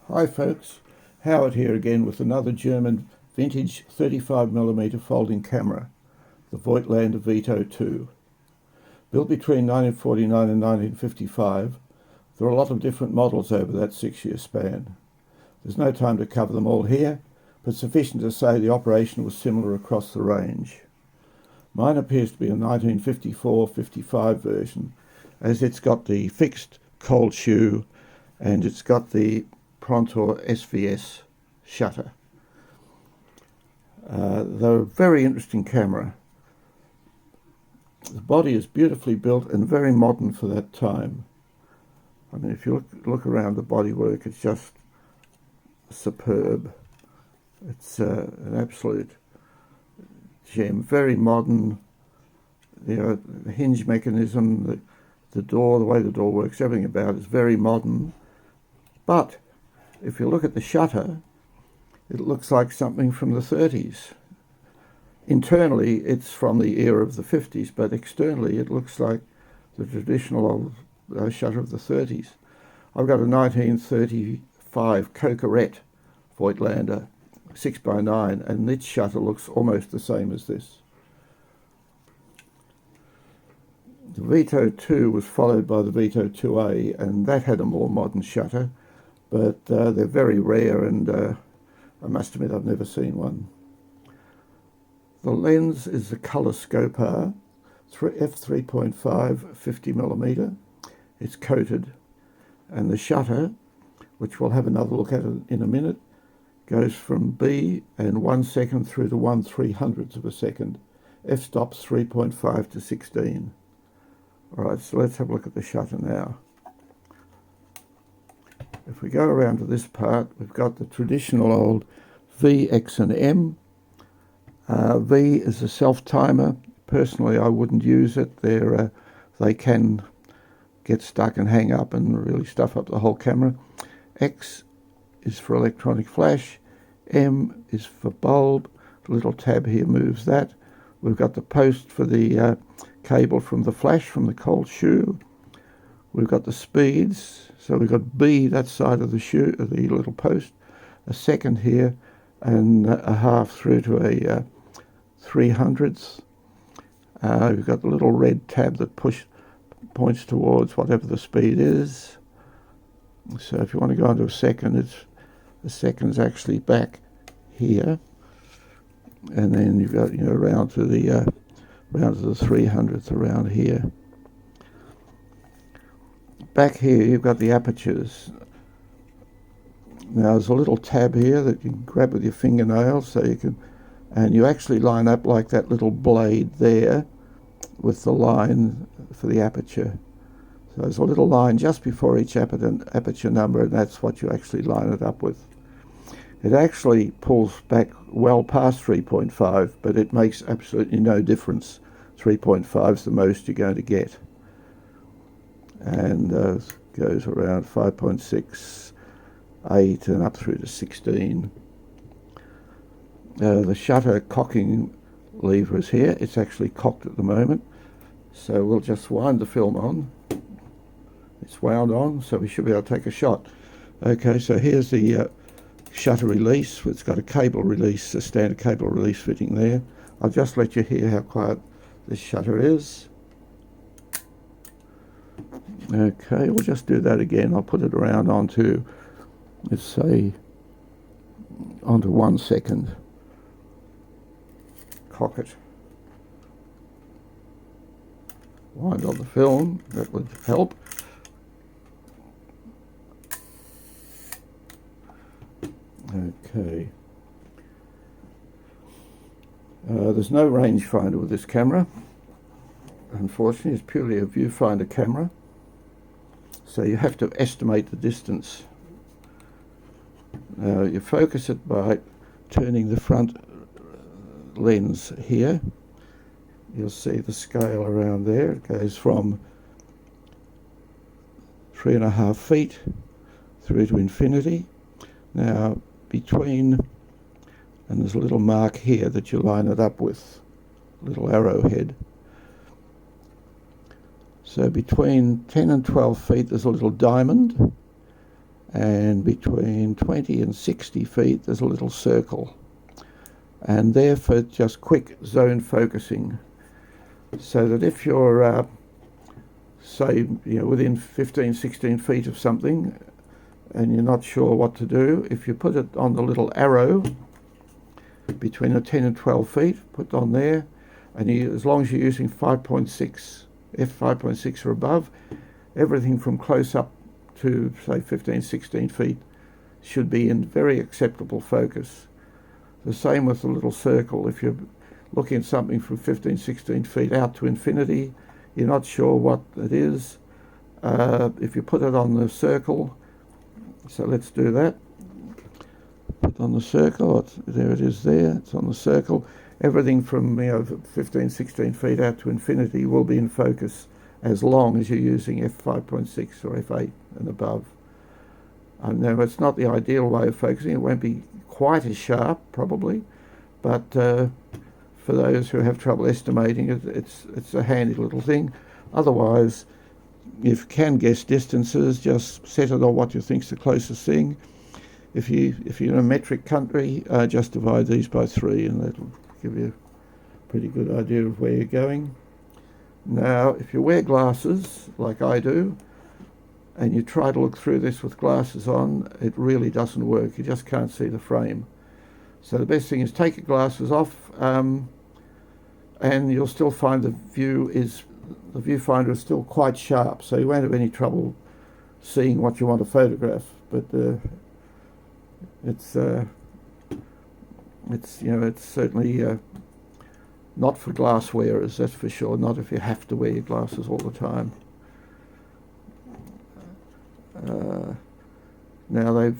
Hi folks, Howard here again with another German vintage 35mm folding camera, the Voigtlander Vito II. Built between 1949 and 1955, there are a lot of different models over that 6-year span. There's no time to cover them all here, but sufficient to say the operation was similar across the range. Mine appears to be a 1954-55 version, as it's got the fixed cold shoe and it's got the Prontor SVS shutter. They're a very interesting camera. The body is beautifully built and very modern for that time. I mean, if you look around the bodywork, it's just superb. It's an absolute gem. Very modern. You know, the hinge mechanism, the door, the way the door works, everything about it is very modern. But if you look at the shutter, it looks like something from the 30s. Internally, it's from the era of the 50s, but externally, it looks like the traditional old shutter of the 30s. I've got a 1935 Coquerette Voigtlander 6x9, and its shutter looks almost the same as this. The Veto II was followed by the Veto II-A, and that had a more modern shutter, but they're very rare, and I must admit I've never seen one. The lens is the Colour Scopar f3.5 50mm. It's coated, and the shutter, which we'll have another look at in a minute, goes from B and 1 second through to 1/300th of a second. F-stop's 3.5 to 16. Alright, so let's have a look at the shutter now. If we go around to this part, we've got the traditional old V, X and M. V is a self-timer. Personally, I wouldn't use it. They can get stuck and hang up and really stuff up the whole camera. X is for electronic flash. M is for bulb. The little tab here moves that. We've got the post for the cable from the flash from the cold shoe. We've got the speeds. So we've got B, that side of the shoe, the little post, a second here, and a half through to a 300th. We've got the little red tab that points towards whatever the speed is. So if you want to go into a second, the second's actually back here, and then you've got around to the 300th around here. Back here you've got the apertures. Now there's a little tab here that you can grab with your fingernails, so you can, and you actually line up like that little blade there with the line for the aperture. So there's a little line just before each aperture number, and that's what you actually line it up with. It actually pulls back well past 3.5, but it makes absolutely no difference. 3.5 is the most you're going to get. And goes around 5.6, 8 and up through to 16. The shutter cocking lever is here. It's actually cocked at the moment, so we'll just wind the film on. It's wound on, so we should be able to take a shot. Okay, so here's the shutter release. It's got a cable release, a standard cable release fitting there. I'll just let you hear how quiet this shutter is. Okay, we'll just do that again. I'll put it around onto, let's say, onto 1 second. Cock it. Wind on the film, that would help. Okay. There's no rangefinder with this camera. Unfortunately, it's purely a viewfinder camera. So you have to estimate the distance. You focus it by turning the front lens here. You'll see the scale around there. It goes from 3.5 feet through to infinity. Now between, and there's a little mark here that you line it up with, little arrowhead. So between 10 and 12 feet there's a little diamond, and between 20 and 60 feet there's a little circle, and there for just quick zone focusing, so that if you're say within 15-16 feet of something and you're not sure what to do, if you put it on the little arrow between the 10 and 12 feet, put on there, and as long as you're using 5.6 f5.6 or above, everything from close up to say 15-16 feet should be in very acceptable focus. The same with the little circle. If you're looking at something from 15-16 feet out to infinity, you're not sure what it is, if you put it on the circle, so let's do that. Put on the circle, there it is there, it's on the circle. Everything from 15-16 feet out to infinity will be in focus as long as you're using f5.6 or f8 and above. Now, it's not the ideal way of focusing. It won't be quite as sharp, probably, but for those who have trouble estimating it, it's a handy little thing. Otherwise, if you can guess distances, just set it on what you think's the closest thing. If you're in a metric country, just divide these by 3, and that'll give you a pretty good idea of where you're going. Now, if you wear glasses, like I do, and you try to look through this with glasses on, it really doesn't work. You just can't see the frame. So the best thing is take your glasses off, and you'll still find the viewfinder is still quite sharp, so you won't have any trouble seeing what you want to photograph. But it's certainly not for glass wearers, that's for sure. Not if you have to wear your glasses all the time. Now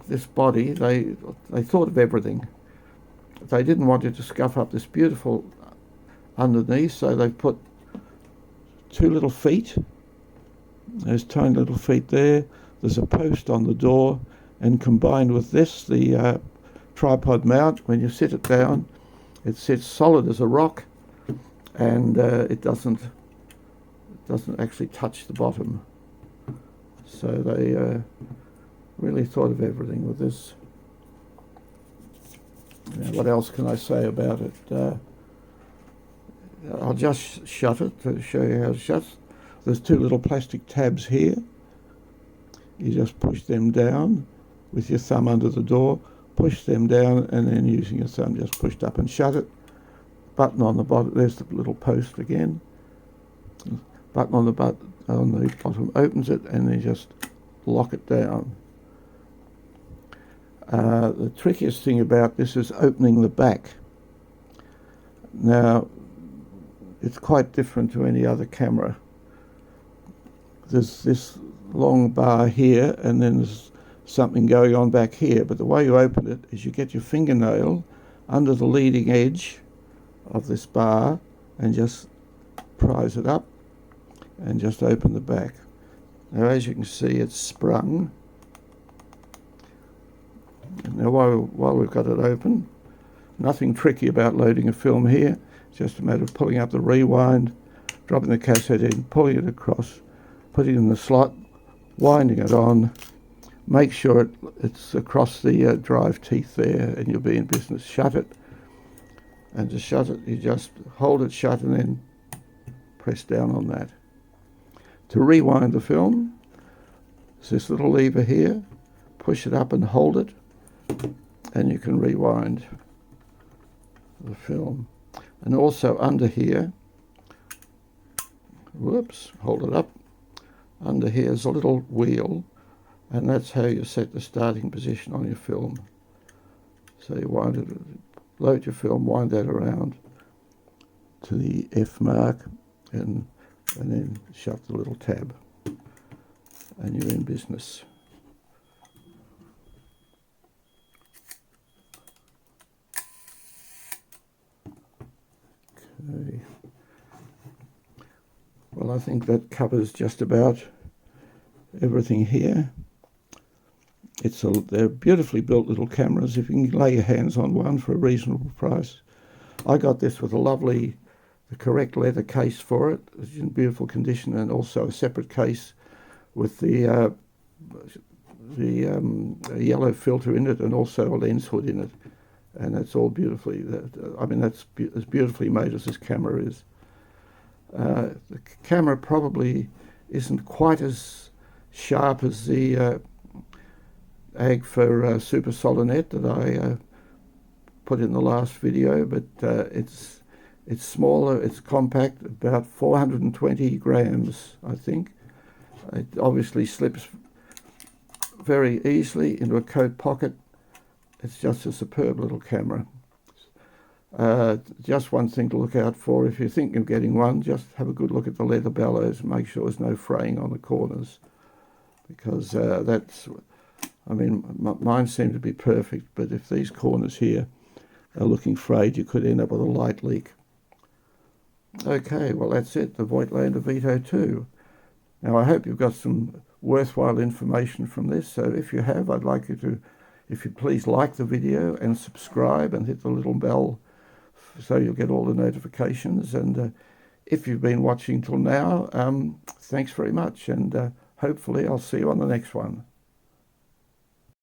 this body, they thought of everything. They didn't want it to scuff up this beautiful underneath, so they've put 2 little feet. There's tiny little feet there. There's a post on the door, and combined with this, the tripod mount, when you sit it down, it sits solid as a rock, and it doesn't actually touch the bottom. So they really thought of everything with this. Now, what else can I say about it? I'll just shut it to show you how it shuts. There's 2 little plastic tabs here. You just push them down with your thumb under the door, push them down, and then using your thumb just pushed up and shut it. Button on the bottom, there's the little post again. Button on the bottom opens it, and then just lock it down. The trickiest thing about this is opening the back. Now, it's quite different to any other camera. There's this long bar here, and then there's something going on back here, but the way you open it is you get your fingernail under the leading edge of this bar and just prise it up and just open the back. Now, as you can see, it's sprung. Now, while we've got it open, nothing tricky about loading a film here. It's just a matter of pulling up the rewind, dropping the cassette in, pulling it across, putting it in the slot, winding it on. Make sure it's across the drive teeth there, and you'll be in business. Shut it, and to shut it, you just hold it shut and then press down on that. To rewind the film, there's this little lever here. Push it up and hold it, and you can rewind the film. And also under here, whoops, hold it up. Under here is a little wheel, and that's how you set the starting position on your film. So you wind it, load your film, wind that around to the F mark, and then shut the little tab, and you're in business. Okay. Well, I think that covers just about everything here. They're beautifully built little cameras. If you can lay your hands on one for a reasonable price. I got this with the correct leather case for it. It's in beautiful condition, and also a separate case with the a yellow filter in it, and also a lens hood in it, and that's all beautifully. I mean, that's as beautifully made as this camera is. The camera probably isn't quite as sharp as the Agfa Super Solinet that I put in the last video, but it's smaller, it's compact, about 420 grams, I think. It obviously slips very easily into a coat pocket. It's just a superb little camera. Just one thing to look out for: if you're thinking of getting one, just have a good look at the leather bellows and make sure there's no fraying on the corners, because that's, I mean, mine seem to be perfect, but if these corners here are looking frayed, you could end up with a light leak. Okay, well, that's it, the Voigtlander Vito II. Now, I hope you've got some worthwhile information from this, so if you have, I'd like you to, if you please, like the video and subscribe and hit the little bell so you'll get all the notifications. And if you've been watching till now, thanks very much, and hopefully I'll see you on the next one.